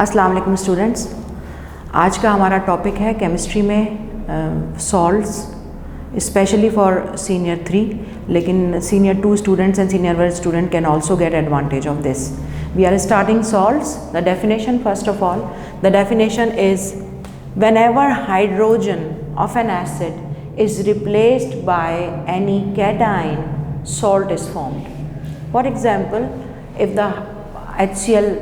अस्सलाम वालेकुम स्टूडेंट्स, आज का हमारा टॉपिक है केमिस्ट्री में सॉल्ट्स, स्पेशली फॉर सीनियर 3, लेकिन senior 2 students and senior 1 student can also get advantage of this. We are starting salts. The definition, first of all, the definition is whenever hydrogen of an acid is replaced by any cation, salt is formed. For example, if the HCl,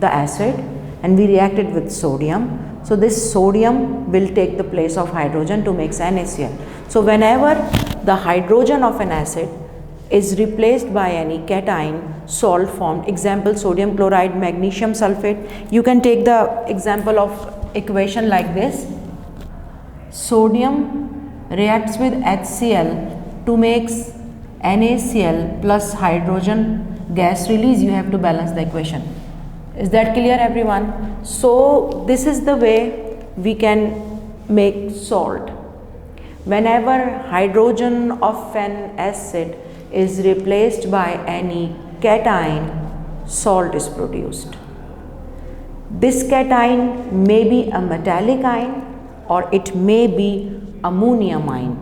the acid, and we react it with sodium, so this sodium will take the place of hydrogen to make NaCl. So whenever the hydrogen of an acid is replaced by any cation, salt formed. Example, sodium chloride, magnesium sulfate. You can take the example of equation like this. Sodium reacts with HCl to make NaCl plus hydrogen gas release. You have to balance the equation. Is that clear, everyone? So this is the way we can make salt. Whenever hydrogen of an acid is replaced by any cation, salt is produced. This cation may be a metallic ion or it may be ammonium ion.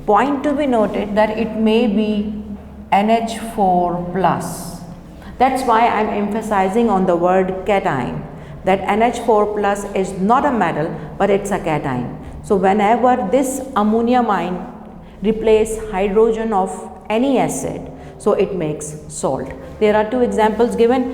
Point to be noted that it may be NH4 plus. That's why I am emphasizing on the word cation, that NH4 plus is not a metal but it's a cation. So whenever this ammonium ion replace hydrogen of any acid, so it makes salt. There are 2 examples given,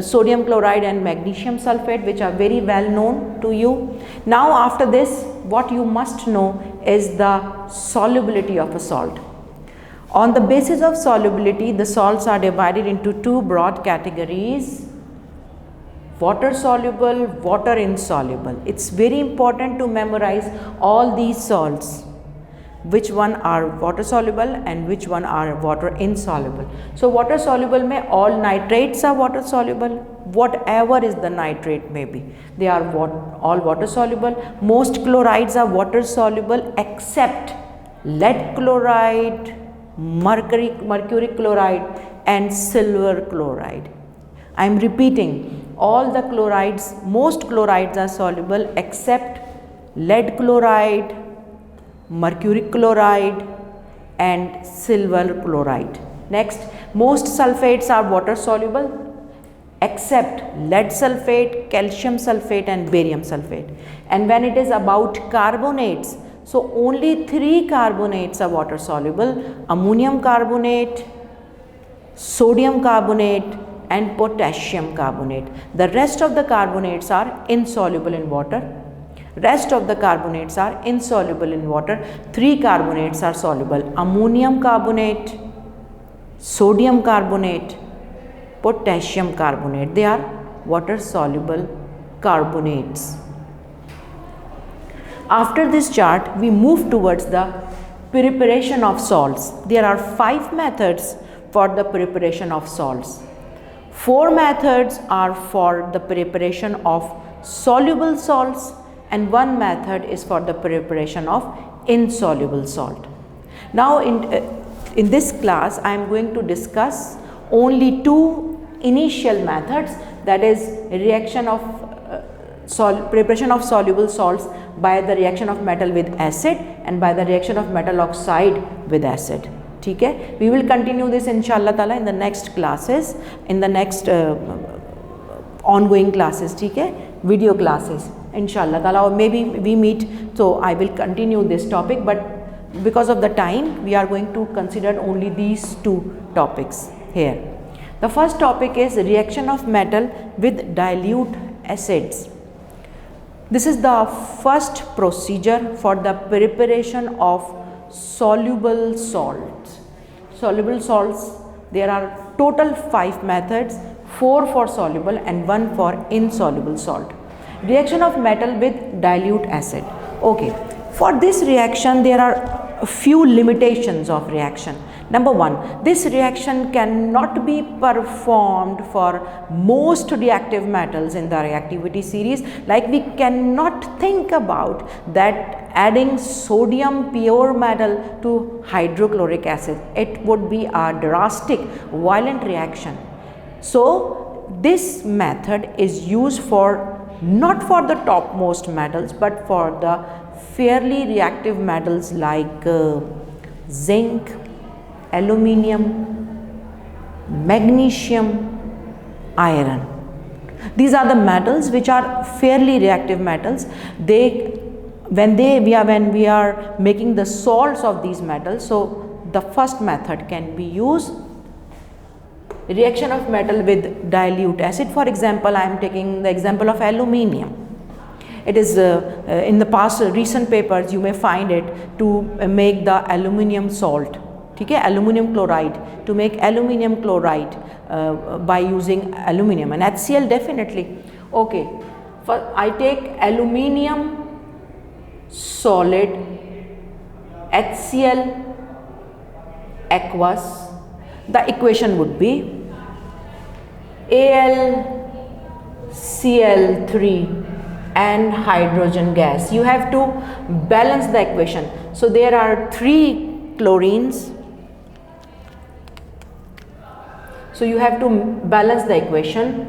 sodium chloride and magnesium sulfate, which are very well known to you. Now after this, what you must know is the solubility of a salt. On the basis of solubility, the salts are divided into 2 broad categories: water soluble, water insoluble. It's very important to memorize all these salts, which one are water soluble and which one are water insoluble. So water soluble mein all nitrates are water soluble, whatever is the nitrate may be, they are all water soluble. Most chlorides are water soluble except lead chloride, mercury chloride and silver chloride. I am repeating, all the chlorides, most chlorides are soluble except lead chloride, mercury chloride and silver chloride. Next, most sulfates are water soluble except lead sulfate, calcium sulfate and barium sulfate. And when it is about carbonates, so only 3 carbonates are water soluble: ammonium carbonate, sodium carbonate and potassium carbonate. The rest of the carbonates are insoluble in water. Rest of the carbonates are insoluble in water. 3 carbonates are soluble: ammonium carbonate, sodium carbonate, potassium carbonate. They are water soluble carbonates. After this chart, we move towards the preparation of salts. There are 5 methods for the preparation of salts. 4 methods are for the preparation of soluble salts and 1 method is for the preparation of insoluble salt. Now in this class, I am going to discuss only 2 initial methods, that is reaction of preparation of soluble salts by the reaction of metal with acid and by the reaction of metal oxide with acid. Okay? We will continue this inshallah ta'ala in the next classes, in the next ongoing classes, okay? Video classes inshallah ta'ala, or maybe we meet, so I will continue this topic, but because of the time we are going to consider only these 2 topics here. The first topic is reaction of metal with dilute acids. This is the first procedure for the preparation of soluble salts. Soluble salts, there are total 5 methods, 4 for soluble and 1 for insoluble salt. Reaction of metal with dilute acid. Okay, for this reaction there are a few limitations of reaction. Number 1, this reaction cannot be performed for most reactive metals in the reactivity series. Like we cannot think about that adding sodium pure metal to hydrochloric acid. It would be a drastic, violent reaction. So this method is used for not for the topmost metals but for the fairly reactive metals like zinc, aluminium, magnesium, iron. These are the metals which are fairly reactive metals. When we are making the salts of these metals, so the first method can be used, reaction of metal with dilute acid. For example, I am taking the example of aluminium. It is in the past recent papers you may find it to make the aluminium salt, okay, aluminium chloride, to make aluminium chloride by using aluminium and HCl definitely. Okay, I take aluminium solid, HCl aqueous. The equation would be AlCl3 and hydrogen gas. You have to balance the equation. So there are 3 chlorines. So you have to balance the equation.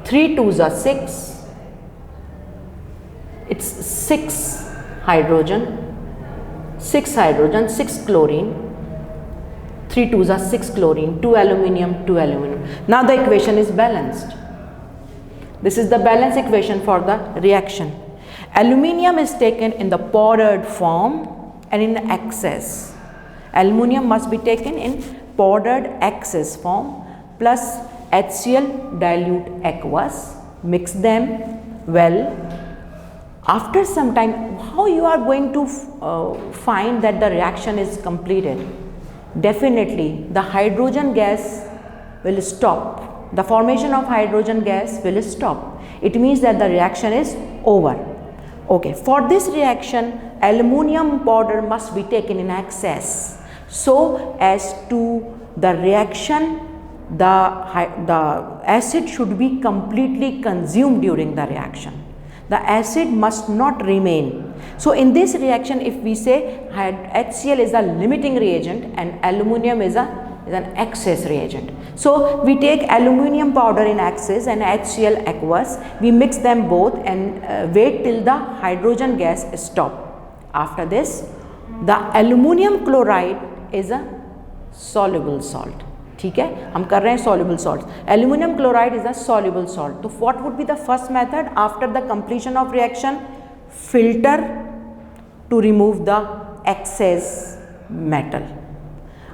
3 2s are 6. It's 6 hydrogen, 6 hydrogen, 6 chlorine. 3 2s are 6 chlorine, 2 aluminium, 2 aluminium. Now the equation is balanced. This is the balance equation for the reaction. Aluminium is taken in the powdered form and in excess. Aluminium must be taken in powdered excess form plus HCl dilute aqueous. Mix them well. After some time, how you are going to find that the reaction is completed? Definitely the hydrogen gas will stop. The formation of hydrogen gas will stop. It means that the reaction is over. Okay, for this reaction aluminium powder must be taken in excess so as to the reaction the acid should be completely consumed during the reaction. The acid must not remain. So in this reaction, if we say HCl is a limiting reagent and aluminium is an excess reagent. So we take aluminium powder in excess and HCl aqueous, we mix them both and wait till the hydrogen gas stop. After this, the aluminium chloride is a soluble salt. ठीक है, हम कर रहे हैं soluble salts. Aluminum chloride is a soluble salt. So what would be the first method after the completion of reaction? Filter to remove the excess metal.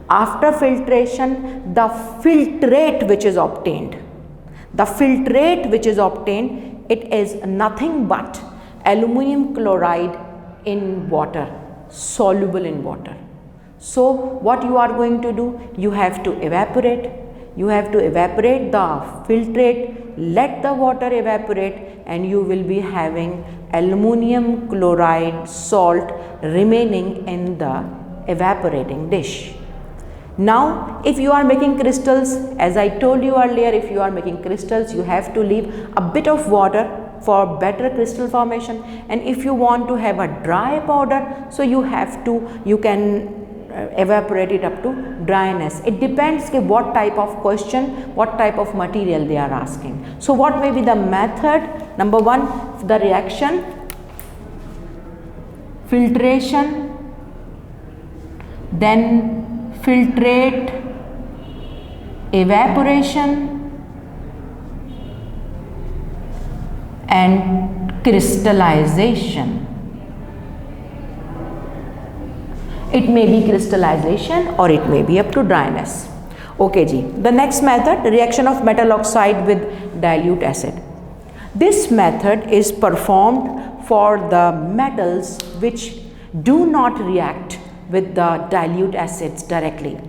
After filtration, the filtrate which is obtained, it is nothing but aluminum chloride in water, soluble in water. So what you are going to do? You have to evaporate the filtrate, let the water evaporate, and you will be having aluminum chloride salt remaining in the evaporating dish. Now if you are making crystals, as I told you earlier, if you are making crystals you have to leave a bit of water for better crystal formation, and if you want to have a dry powder, so you can evaporate it up to dryness. It depends what type of question, what type of material they are asking. So what may be the method? Number 1, the reaction, filtration, then filtrate, evaporation and crystallization. It may be crystallization or it may be up to dryness. Okay ji. The next method, reaction of metal oxide with dilute acid. This method is performed for the metals which do not react with the dilute acids directly.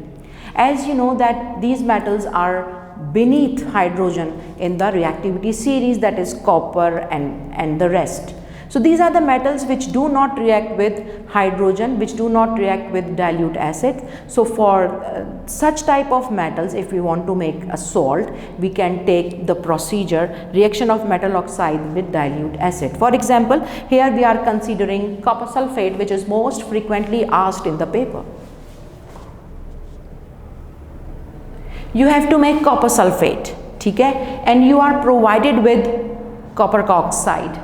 As you know that these metals are beneath hydrogen in the reactivity series, that is copper and the rest. So these are the metals which do not react with hydrogen, which do not react with dilute acid. So for such type of metals, if we want to make a salt, we can take the procedure reaction of metal oxide with dilute acid. For example, here we are considering copper sulfate, which is most frequently asked in the paper. You have to make copper sulfate. ठीक है, and you are provided with copper oxide,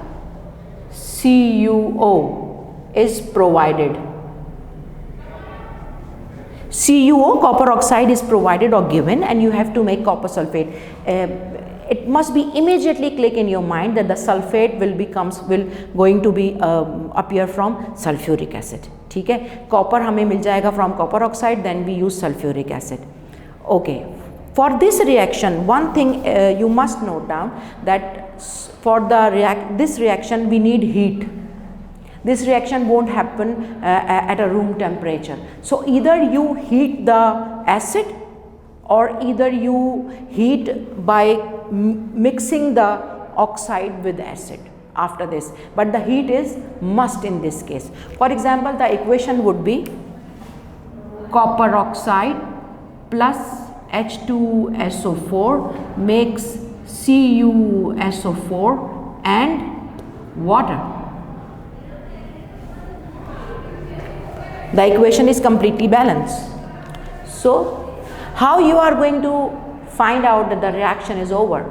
CuO is provided. CuO, copper oxide, is provided or given, and you have to make copper sulfate. It must be immediately click in your mind that the sulfate will going to be appear from sulfuric acid. ठीक है, copper हमें मिल जाएगा from copper oxide, then we use sulfuric acid. Okay, for this reaction, one thing you must note down that for this reaction we need heat. This reaction won't happen at a room temperature. So either you heat the acid or either you heat by mixing the oxide with acid after this, but the heat is must in this case. For example, the equation would be copper oxide plus H2SO4 makes CuSO4 and water. The equation is completely balanced. So how you are going to find out that the reaction is over?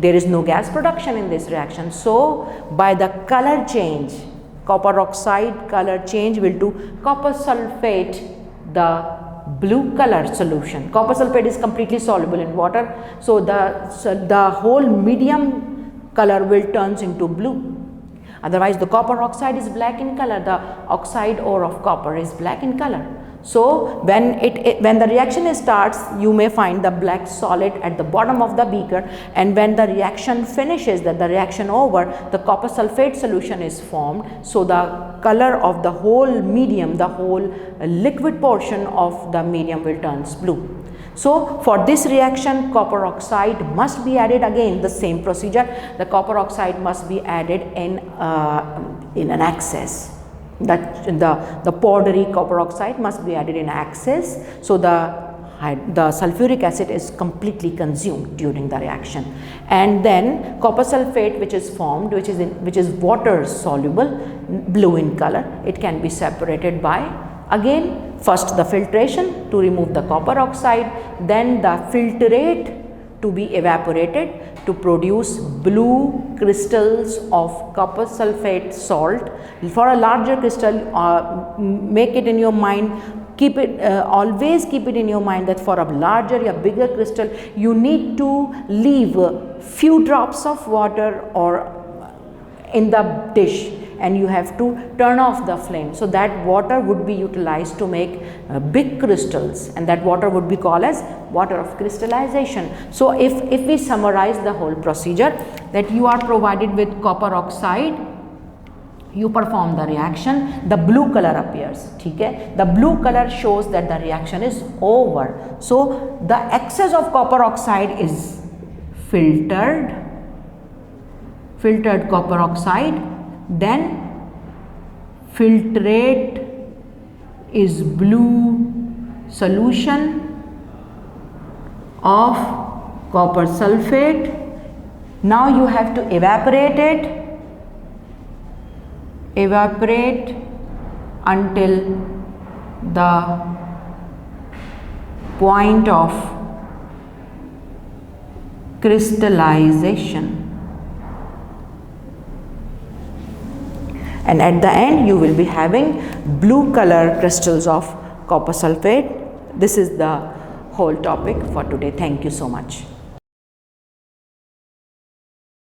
There is no gas production in this reaction. So by the color change, copper oxide color change will do copper sulfate, the blue color solution. Copper sulfate is completely soluble in water. So the whole medium color will turns into blue. Otherwise the copper oxide is black in color, the oxide ore of copper is black in color. So when the reaction starts, you may find the black solid at the bottom of the beaker, and when the reaction finishes, the reaction over, the copper sulfate solution is formed. So the color of the whole medium, the whole liquid portion of the medium will turns blue. So for this reaction, copper oxide must be added. Again the same procedure, the copper oxide must be added in an excess. The powdery copper oxide must be added in excess. So the sulfuric acid is completely consumed during the reaction, and then copper sulfate which is formed, which is water soluble, blue in color, it can be separated by, again, first the filtration to remove the copper oxide, then the filtrate to be evaporated to produce blue crystals of copper sulfate salt. For a larger crystal, make it in your mind, keep it always keep it in your mind that for a larger or bigger crystal you need to leave a few drops of water or in the dish, and you have to turn off the flame. So that water would be utilized to make big crystals, and that water would be called as water of crystallization. So if we summarize the whole procedure, that you are provided with copper oxide, you perform the reaction, the blue color appears. Okay? The blue color shows that the reaction is over. So the excess of copper oxide is filtered copper oxide, then filtrate is blue solution of copper sulfate. Now you have to evaporate until the point of crystallization, and at the end you will be having blue color crystals of copper sulfate. This is the whole topic for today. Thank you so much.